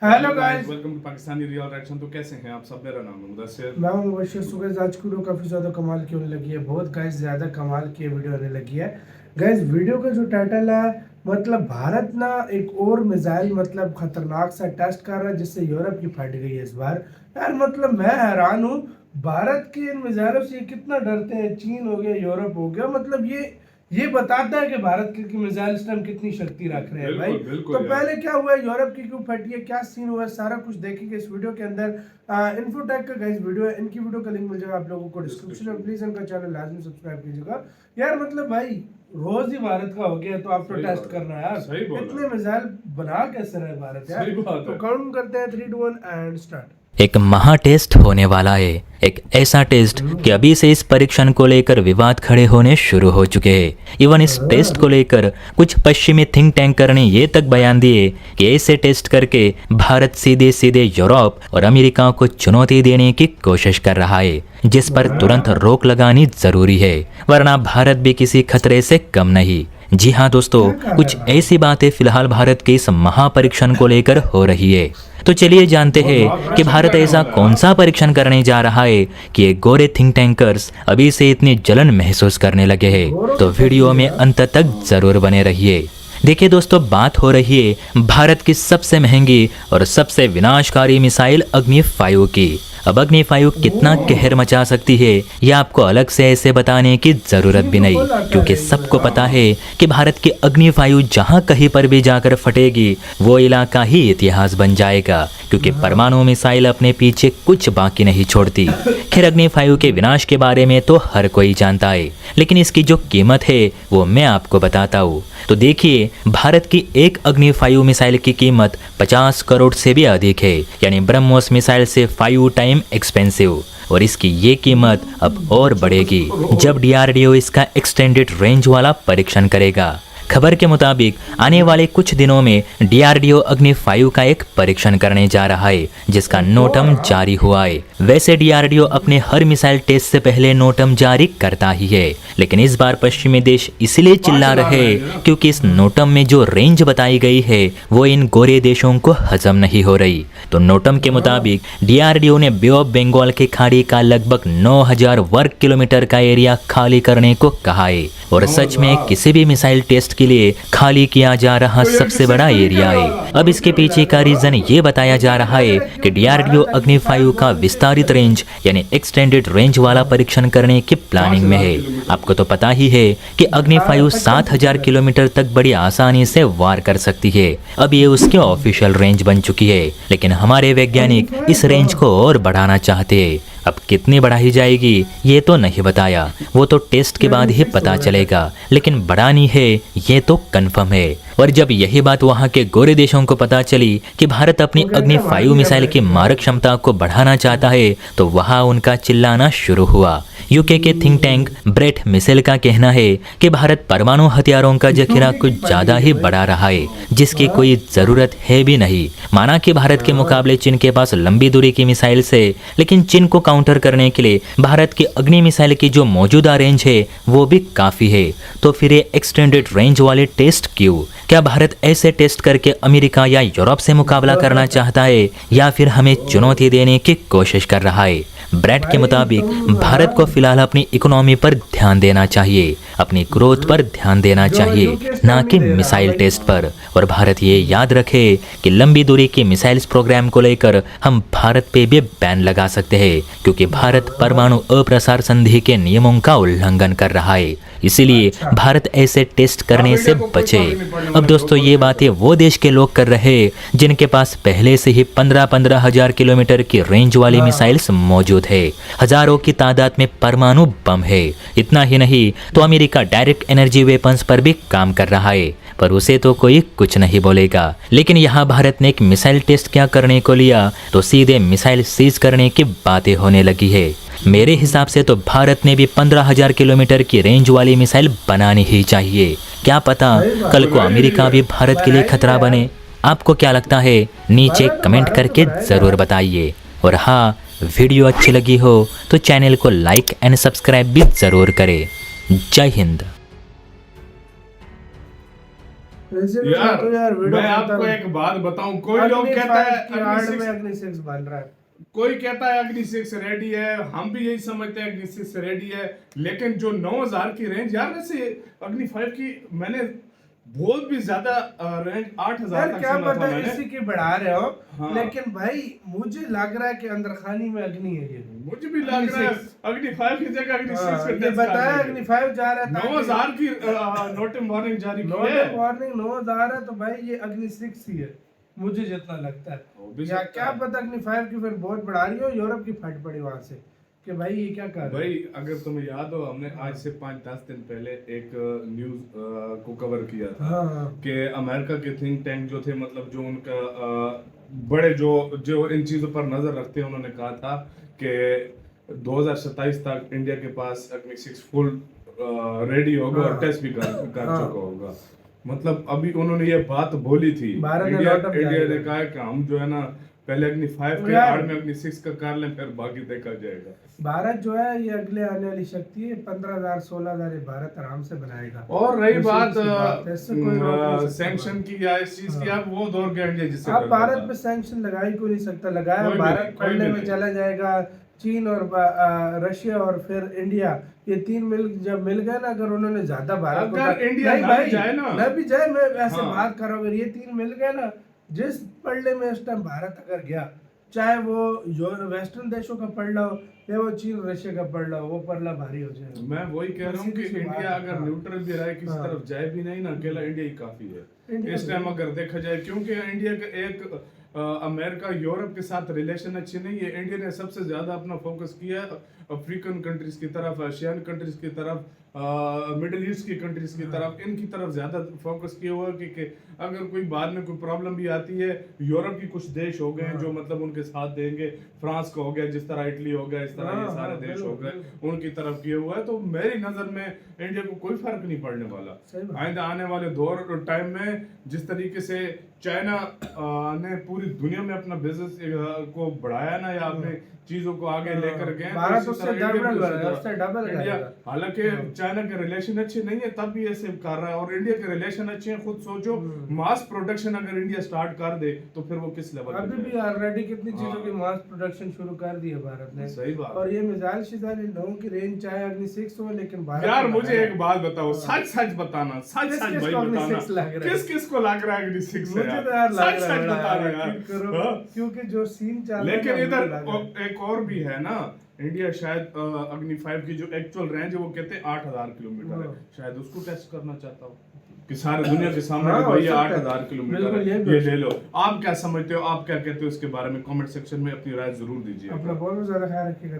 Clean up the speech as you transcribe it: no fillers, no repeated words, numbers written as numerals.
Hello guys, welcome to Pakistani real reaction. तो कैसे हैं आप सब? मेरा नाम है मुदस्सिर। मैं हूं मुबश्शिर सुगैज़। आज की वीडियो काफ़ी ज़्यादा कमाल की होने लगी है, बहुत गाइस ज़्यादा कमाल की वीडियो होने लगी है। गाइस वीडियो का जो टाइटल है मतलब भारत ना एक और मिसाइल मतलब खतरनाक सा टेस्ट कर रहा है जिससे यूरोप की फट गई है इस बार। यार मतलब मैं हैरान हूँ, भारत के इन मिसाइलों से कितना डरते हैं। चीन हो गया, यूरोप हो गया, मतलब ये बताता है कि भारत की मिसाइल सिस्टम कितनी शक्ति रख रहे हैं भाई। बिल्कुल तो यार। पहले क्या हुआ, यूरोप की क्यों फटी है, क्या सीन हुआ है, सारा कुछ देखेंगे इस वीडियो के अंदर। इन्फोटेक का गाइस वीडियो है, इनकी वीडियो का लिंक मिल जाएगा आप लोगों को डिस्क्रिप्शन में। प्लीज इनका चैनल लाजमी सब्सक्राइब कीजिएगा। यार मतलब भाई रोज ही भारत का हो गया तो आप तो टेस्ट करना यार, इतने मिसाइल बना कैसे रहे भारत यार। तो काउंट करते हैं 3 2 1 एंड स्टार्ट। एक महा टेस्ट होने वाला है, एक ऐसा टेस्ट कि अभी से इस परीक्षण को लेकर विवाद खड़े होने शुरू हो चुके हैं। इवन इस टेस्ट को लेकर कुछ पश्चिमी थिंक टैंकर ने ये तक बयान दिए कि ऐसे टेस्ट करके भारत सीधे सीधे यूरोप और अमेरिका को चुनौती देने की कोशिश कर रहा है, जिस पर तुरंत रोक लगानी जरूरी है, वरना भारत भी किसी खतरे से कम नहीं। जी हाँ दोस्तों, कुछ ऐसी बातें फिलहाल भारत के इस महापरीक्षण को लेकर हो रही है। तो चलिए जानते हैं कि भारत ऐसा कौन सा परीक्षण करने जा रहा है कि ये गोरे थिंक टैंकर्स अभी से इतनी जलन महसूस करने लगे हैं। तो वीडियो में अंत तक जरूर बने रहिए। देखिए दोस्तों, बात हो रही है भारत की सबसे महंगी और सबसे विनाशकारी मिसाइल अग्नि 5 की। अब अग्नि 5 कितना कहर मचा सकती है यह आपको अलग से ऐसे बताने की जरूरत भी नहीं, क्योंकि सबको पता है कि भारत की अग्नि 5 जहां कहीं पर भी जाकर फटेगी वो इलाका ही इतिहास बन जाएगा, क्योंकि परमाणु मिसाइल अपने पीछे कुछ बाकी नहीं छोड़ती। खैर अग्नि 5 के विनाश के बारे में तो हर कोई जानता है, लेकिन इसकी जो कीमत है वो मैं आपको बताता हूँ। तो देखिए, भारत की एक अग्नि 5 मिसाइल की कीमत 50 करोड़ से भी अधिक है, यानी ब्रह्मोस मिसाइल से 5 टाइम एक्सपेंसिव। और इसकी ये कीमत अब और बढ़ेगी जब डीआरडीओ इसका एक्सटेंडेड रेंज वाला परीक्षण करेगा। खबर के मुताबिक आने वाले कुछ दिनों में डीआरडीओ अग्नि 5 का एक परीक्षण करने जा रहा है, जिसका नोटम जारी हुआ है। वैसे डीआरडीओ अपने हर मिसाइल टेस्ट से पहले नोटम जारी करता ही है, लेकिन इस बार पश्चिमी देश इसलिए चिल्ला रहे क्योंकि इस नोटम में जो रेंज बताई गई है वो इन गोरे देशों को हजम नहीं हो रही। तो नोटम के मुताबिक डीआरडीओ ने बे ऑफ बंगाल की खाड़ी का लगभग 9000 वर्ग किलोमीटर का एरिया खाली करने को कहा है, और सच में किसी भी मिसाइल टेस्ट के लिए खाली किया जा रहा सबसे बड़ा एरिया है। अब इसके पीछे का रीजन ये बताया जा रहा है कि डीआरडीओ अग्नि 5 का विस्तारित रेंज यानी एक्सटेंडेड रेंज वाला परीक्षण करने की प्लानिंग में है। आपको तो पता ही है कि अग्नि 5 7000 किलोमीटर तक बड़ी आसानी से वार कर सकती है। अब ये उसकी ऑफिशियल रेंज बन चुकी है, लेकिन हमारे वैज्ञानिक इस रेंज को और बढ़ाना चाहते हैं। अब कितनी बढ़ाई जाएगी ये तो नहीं बताया, वो तो टेस्ट के बाद ही पता चलेगा, लेकिन बढ़ानी है ये तो कंफर्म है। और जब यही बात वहाँ के गोरे देशों को पता चली कि भारत अपनी अग्नि 5 मिसाइल की मारक क्षमता को बढ़ाना चाहता है, तो वहाँ उनका चिल्लाना शुरू हुआ। यूके के थिंक टैंक ब्रेट मिसेल का कहना है कि भारत परमाणु हथियारों का जखीरा कुछ ज्यादा ही बढ़ा रहा है, जिसकी कोई जरूरत है भी नहीं। माना कि भारत के मुकाबले चीन के पास लंबी दूरी की मिसाइल से, लेकिन चीन को काउंटर करने के लिए भारत की अग्नि मिसाइल की जो मौजूदा रेंज है वो भी काफी है। तो फिर ये एक्सटेंडेड रेंज वाले टेस्ट क्यों? क्या भारत ऐसे टेस्ट करके अमेरिका या यूरोप से मुकाबला करना चाहता है, या फिर हमें चुनौती देने की कोशिश कर रहा है? ब्रैड के मुताबिक भारत को फिलहाल अपनी इकोनॉमी पर ध्यान देना चाहिए, अपनी ग्रोथ पर ध्यान देना चाहिए, ना कि मिसाइल टेस्ट पर। और भारत ये याद रखे कि लंबी दूरी की मिसाइल्स प्रोग्राम को लेकर हम भारत पे भी बैन लगा सकते हैं, क्योंकि भारत परमाणु अप्रसार संधि के नियमों का उल्लंघन कर रहा है। इसीलिए भारत ऐसे टेस्ट करने से बचे। अब दोस्तों, ये बातें वो देश के लोग कर रहे हैं जिनके पास पहले से ही 15-15 हजार किलोमीटर की रेंज वाली मिसाइल्स मौजूद है, हजारों की तादाद में परमाणु बम है। इतना ही नहीं तो अमेरिका डायरेक्ट एनर्जी वेपन्स पर भी काम कर रहा है, पर उसे तो कोई कुछ नहीं बोलेगा। लेकिन यहाँ भारत ने एक मिसाइल टेस्ट क्या करने को लिया तो सीधे मिसाइल सीज करने की बातें होने लगी है। मेरे हिसाब से तो भारत ने भी 15,000 किलोमीटर की रेंज वाली मिसाइल बनानी ही चाहिए। क्या पता कल को अमेरिका भी भारत के लिए खतरा बने। आपको क्या लगता है? नीचे कमेंट करके ज़रूर बताइए। और हाँ, वीडियो अच्छी लगी हो तो चैनल को लाइक एंड सब्सक्राइब भी ज़रूर करें। जय हिंद। वैसे भी यार तो यार वीडियो मैं आपको एक बात बताऊं, कोई लोग कहता है अग्नि में अग्नि 6 बन रहा है। कोई कहता है अग्नि 6 रेडी है, हम भी यही समझते हैं अग्नि 6 रेडी है, लेकिन जो 9000 की रेंज यार, वैसे अग्नि 5 की मैंने बहुत भी ज्यादा रेंज 8000 यार तक क्या सुना था पता मैंने। इसी की बढ़ा रहे हो, हाँ। लेकिन भाई मुझे लग रहा है कि अंदर खानी में अग्नि है ये। मुझे भी लग रहा है अग्नि 5 की जगह अग्नि 6 पे ये टेस्ट बताया कर अग्नि 5 जा रहा है 9000 की नोट वार्निंग जारी की है। नोट वार्निंग 9000 है, तो भाई ये अग्नि 6 ही है मुझे जितना लगता है। हो भी या सकता क्या है। पता अग्नि 5 की फिर बहुत बढ़ा रही हो, यूरोप की फट पड़ी वहां से कि भाई ये क्या कर रहे भाई अगर तुम्हें याद हो, हमने आज से 5-10 दिन पहले एक न्यूज को कवर किया था हाँ कि अमेरिका के थिंक टैंक जो थे, मतलब जो उनका बड़े जो इन चीजों पर नजर रखते हैं, उन्होंने कहा था कि 2027 तक इंडिया के पास अग्नि 6 फुल रेडी होगा और टेस्ट भी कर चुका होगा। मतलब अभी उन्होंने ये बात बोली थी, भारत ने इंडिया लौटअप इंडिया जारी ने कर कहा कि हम जो है ना पहले अग्नि 5 के यार- आड़ में अग्नि 6 का कर लें, फिर बाकी देखा जाएगा। भारत जो है ये अगले आने वाली शक्ति है, 15,000 16,000 ये भारत आराम से बनाएगा। और रही वैसे बात ऐसी बात है, इससे कोई रोक नहीं सकता सैंक्शन की या इस चीज की, हाँ। आप वो दौर गए इंडिया जिससे आप करना भारत था। पे सैंक्शन लगा ही कोई नहीं सकता, लगाया कोई भी भारत नहीं, कोई पढ़ने भी में नहीं। चला जाएगा। चीन और रशिया और फिर इंडिया, ये तीन जब मिल गए ना, अगर उन्होंने ज्यादा भारत को अगर इंडिया नहीं ना भाई, भी जाए ना, ना भी जाए, मैं ऐसे हाँ। बात कर रहा हूँ, अगर ये तीन मिल गए ना, जिस पढ़ने में इस टाइम भारत अगर गया, चाहे वो वेस्टर्न देशों का पढ़ लो या वो चीन रशिया का पढ़ लो, वो पढ़ना भारी हो जाएगा। मैं वही कह रहा हूँ कि सीधी सी बात इंडिया है, अगर हाँ। न्यूट्रल भी रहे, किसी हाँ। तरफ जाए भी नहीं ना, अकेला इंडिया ही काफी है इंडिया इस टाइम अगर देखा जाए, क्योंकि इंडिया का एक अमेरिका यूरोप के साथ रिलेशन अच्छी नहीं है। इंडिया ने सबसे ज्यादा अपना फोकस किया अफ्रीकन कंट्रीज की तरफ, एशियन कंट्रीज की तरफ, मिडिल ईस्ट की कंट्रीज की तरफ, इनकी तरफ ज्यादा फोकस किया हुआ कि अगर कोई बाद में कोई प्रॉब्लम भी आती है, यूरोप की कुछ देश हो गए जो मतलब उनके साथ देंगे, फ्रांस का हो गया, जिस तरह इटली हो गया, इस तरह ये सारे देश हो गए, उनकी तरफ किया हुआ है। तो मेरी नजर में इंडिया को कोई फर्क नहीं पड़ने वाला। सही बात। आइंदा आने वाले दौर टाइम में जिस तरीके से चाइना ने पूरी दुनिया में अपना बिजनेस को बढ़ाया ना, या अपने चीजों को आगे लेकर गए, तो भारत इसी उससे तरह इंडिया भी डबल उसी करेगा, तरह- उससे डबल इंडिया करेगा। हालांकि चाइना के रिलेशन अच्छे नहीं है, तब भी ऐसे कर रहा है, और इंडिया के रिलेशन अच्छे हैं। खुद सोचो, मास प्रोडक्शन अगर इंडिया स्टार्ट कर दे तो फिर वो किस लेवल पे अभी भी जाएगा। ऑलरेडी कितनी चीजों हाँ। की मास प्रोडक्शन शुरू कर दी है भारत ने। सही बात। और ये मिसाइल शिजाइल इन लोगों की रेंज चाहे अग्नि 6 हो, लेकिन भारत यार ने मुझे बनाया। एक बात बताओ, सच सच बताना, सच किस सच किस भाई को अग्नि बताना, 6 लग रहा है? किस किस को लग रहा है अग्नि 6 है मुझे तो यार लग सच रहा सच है बताना यार, यार। क्यों करो? हाँ। क्योंकि जो सीन चल रहा है लेकिन ना, मुझे इधर लग रहा है। एक और भी है ना, इंडिया शायद अग्नि 5 की जो एक्चुअल रेंज है वो कहते हैं 8000 किलोमीटर है, हाँ। शायद उसको टेस्ट करना चाहता हूँ कि सारे दुनिया के सामने हाँ, कि भाई ये हो सकता है। 8000 किलोमीटर बिल्कुल, है, ये भी ये हो ले लो। आप क्या समझते हो, आप क्या कहते हो इसके बारे में? कमेंट सेक्शन में अपनी राय जरूर दीजिए। अपना बहुत ज्यादा ख्याल रखिएगा।